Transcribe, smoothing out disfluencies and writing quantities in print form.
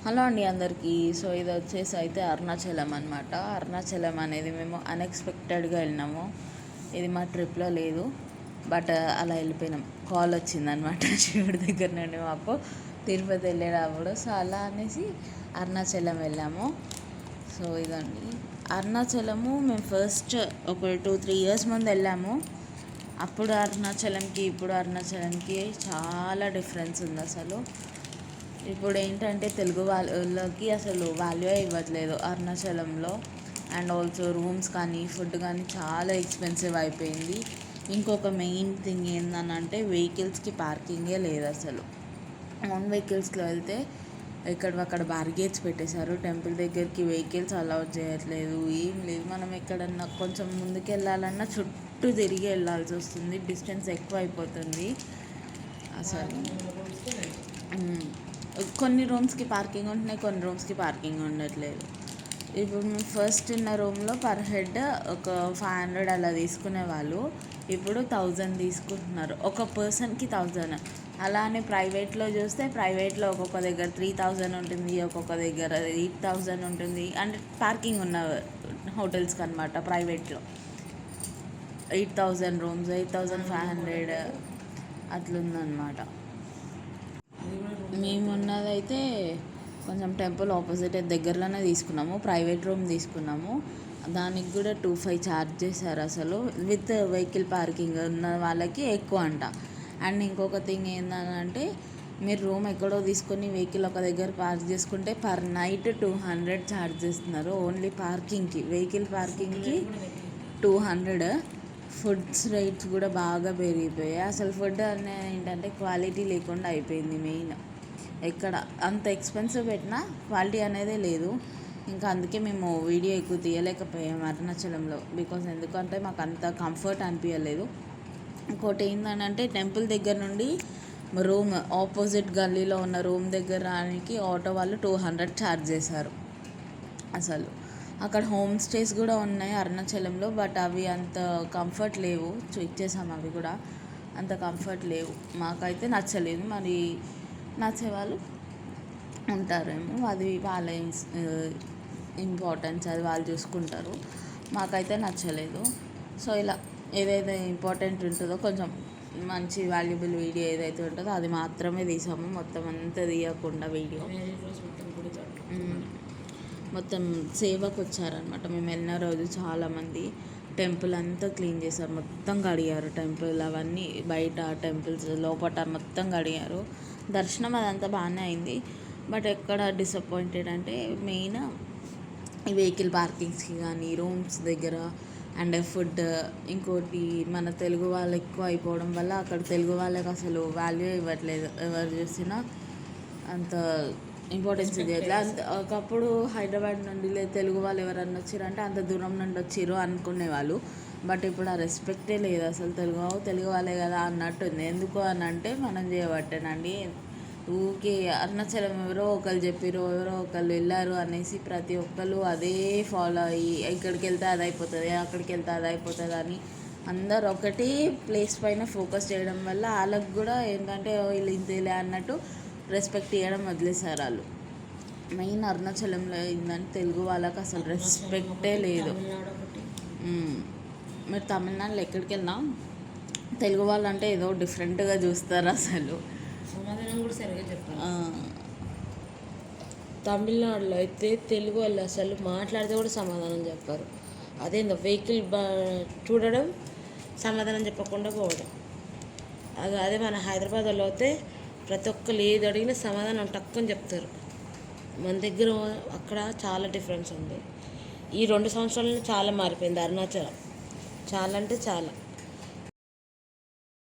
Hello అండి అందరికీ. So ఇది వచ్చేసి అయితే అరుణాచలం అనమాట. అరుణాచలం అనేది మేము అన్ఎక్స్పెక్టెడ్గా వెళ్ళినాము. ఇది మా ట్రిప్లో లేదు, బట్ అలా వెళ్ళిపోయినాం. కాల్ వచ్చిందనమాట శివుడి దగ్గర నుండి మాకు తిరుపతి వెళ్ళేటప్పుడు. సో అలా అనేసి అరుణాచలం వెళ్ళాము. సో ఇదండి అరుణాచలము. మేము ఫస్ట్ ఒక 2-3 ఇయర్స్ ముందు వెళ్ళాము. అప్పుడు అరుణాచలంకి ఇప్పుడు అరుణాచలంకి చాలా డిఫరెన్స్ ఉంది అసలు. ఇప్పుడు ఏంటంటే తెలుగు వాళ్ళకి అసలు వాల్యూ ఇవ్వట్లేదు అరుణాచలంలో. అండ్ ఆల్సో రూమ్స్ కానీ ఫుడ్ కానీ చాలా ఎక్స్పెన్సివ్ అయిపోయింది. ఇంకొక మెయిన్ థింగ్ ఏంటంటే వెహికల్స్కి పార్కింగే లేదు అసలు. ఓన్ వెహికల్స్లో వెళ్తే అక్కడ బార్గేట్స్ పెట్టేశారు. టెంపుల్ దగ్గరికి వెహికల్స్ అలౌ చేయట్లేదు, ఏం లేదు. మనం ఎక్కడన్నా కొంచెం ముందుకు వెళ్ళాలన్నా చుట్టూ తిరిగి వెళ్ళాల్సి వస్తుంది. డిస్టెన్స్ ఎక్కువ అయిపోతుంది అసలు. కొన్ని రూమ్స్కి పార్కింగ్ ఉంటున్నాయి, కొన్ని రూమ్స్కి పార్కింగ్ ఉండట్లేదు. ఇప్పుడు మేము ఫస్ట్ ఉన్న రూమ్లో పర్ హెడ్ ఒక 500 అలా తీసుకునేవాళ్ళు. ఇప్పుడు 1000 తీసుకుంటున్నారు. ఒక పర్సన్కి 1000. అలానే ప్రైవేట్లో చూస్తే ప్రైవేట్లో ఒక్కొక్క దగ్గర 3000 ఉంటుంది, ఒక్కొక్క దగ్గర 8000 ఉంటుంది. అంటే పార్కింగ్ ఉన్న హోటల్స్కి అనమాట. ప్రైవేట్లో 8000 రూమ్స్, 8500 అట్లుందనమాట. మేమున్నదైతే కొంచెం టెంపుల్ ఆపోజిట్ దగ్గరలోనే తీసుకున్నాము. ప్రైవేట్ రూమ్ తీసుకున్నాము. దానికి కూడా 2500 ఛార్జ్ చేశారు అసలు. విత్ వెహికల్ పార్కింగ్ ఉన్న వాళ్ళకి ఎక్కువ అంట. అండ్ ఇంకొక థింగ్ ఏంటంటే, మీరు రూమ్ ఎక్కడో తీసుకొని వెహికల్ ఒక దగ్గర పార్క్ చేసుకుంటే పర్ నైట్ 200 ఛార్జ్ చేస్తున్నారు ఓన్లీ పార్కింగ్కి. వెహికల్ పార్కింగ్కి 200. ఫుడ్స్ రేట్స్ కూడా బాగా పెరిగిపోయాయి అసలు. ఫుడ్ అనేది ఏంటంటే క్వాలిటీ లేకుండా అయిపోయింది. మెయిన్ ఎక్కడ అంత ఎక్స్పెన్సివ్ పెట్టినా క్వాలిటీ అనేది లేదు. ఇంకా అందుకే మేము వీడియో ఎక్కువ తీయలేకపోయాము అరుణాచలంలో. బికాజ్ ఎందుకంటే మాకు అంత కంఫర్ట్ అనిపించలేదు. ఇంకోటి ఏంటంటే టెంపుల్ దగ్గర నుండి రూమ్ ఆపోజిట్ గల్లీలో ఉన్న రూమ్ దగ్గర రానికి ఆటో వాళ్ళు 200 ఛార్జ్ చేశారు అసలు. అక్కడ హోమ్ స్టేస్ కూడా ఉన్నాయి అరుణాచలంలో, బట్ అవి అంత కంఫర్ట్ లేవు. చెక్ చేసాము, అవి కూడా అంత కంఫర్ట్ లేవు. మాకైతే నచ్చలేదు. మరి నచ్చేవాళ్ళు ఉంటారేమో, అది వాళ్ళ ఇంపార్టెన్స్, అది వాళ్ళు చూసుకుంటారు. మాకైతే నచ్చలేదు. సో ఇలా ఏదైతే ఇంపార్టెంట్ ఉంటుందో, కొంచెం మంచి వాల్యుబుల్ వీడియో ఏదైతే ఉంటుందో అది మాత్రమే తీసాము. మొత్తం అంతా తీయకుండా వీడియో మొత్తం సేవకు వచ్చారనమాట. మేము వెళ్ళిన రోజు చాలామంది టెంపుల్ అంతా క్లీన్ చేశారు, మొత్తం కడిగారు. టెంపుల్ అవన్నీ బయట టెంపుల్స్ లోపల మొత్తం కడిగారు. దర్శనం అదంతా బాగానే అయింది. బట్ ఎక్కడ డిసప్పాయింటెడ్ అంటే మెయిన్ ఈ వెహికల్ పార్కింగ్స్కి కానీ రూమ్స్ దగ్గర అండ్ ఫుడ్. ఇంకోటి మన తెలుగు వాళ్ళు ఎక్కువ అయిపోవడం వల్ల అక్కడ తెలుగు వాళ్ళకి అసలు వాల్యూ ఇవ్వట్లేదు. ఎవరు చూసినా అంత ఇంపార్టెన్స్ ఇవ్వట్లేదు. అంత ఒకప్పుడు హైదరాబాద్ నుండి తెలుగు వాళ్ళు ఎవరన్నా వచ్చారంటే అంత దూరం నుండి వచ్చిర్రు అనుకునేవాళ్ళు. బట్ ఇప్పుడు ఆ రెస్పెక్టే లేదు అసలు. తెలుగు వాళ్ళే కదా అన్నట్టుంది. ఎందుకు అని అంటే మనం చేయబట్టేనండి. ఊకే అరుణాచలం ఎవరో ఒకరు చెప్పారు, ఎవరో ఒకళ్ళు వెళ్ళారు అనేసి ప్రతి ఒక్కరు అదే ఫాలో అయ్యి ఇక్కడికి వెళ్తే అది అయిపోతుంది, అక్కడికి వెళ్తే అది అయిపోతుంది అని అందరు ఒకటే ప్లేస్ పైన ఫోకస్ చేయడం వల్ల వాళ్ళకు కూడా ఏంటంటే వీళ్ళు ఇంతేలే అన్నట్టు రెస్పెక్ట్ ఇవ్వడం వదిలేశారు వాళ్ళు. మెయిన్ అరుణాచలంలో ఏంటంటే తెలుగు వాళ్ళకి అసలు రెస్పెక్టే లేదు. మీరు తమిళనాడులో ఎక్కడికి వెళ్ళినా తెలుగు వాళ్ళు అంటే ఏదో డిఫరెంట్గా చూస్తారు అసలు. తమిళనాడులో అయితే తెలుగు వాళ్ళు అసలు మాట్లాడితే కూడా సమాధానం చెప్పారు. అదేందో వెహికల్ చూడడం, సమాధానం చెప్పకుండా పోవడం. అదే మన హైదరాబాద్ వాళ్ళు అయితే ప్రతి ఒక్కరు ఏది అడిగినా సమాధానం తక్కువ చెప్తారు. మన దగ్గర అక్కడ చాలా డిఫరెన్స్ ఉంది. ఈ 2 సంవత్సరాలలో చాలా మారిపోయింది అరుణాచలం. చాలా అంటే చాలా.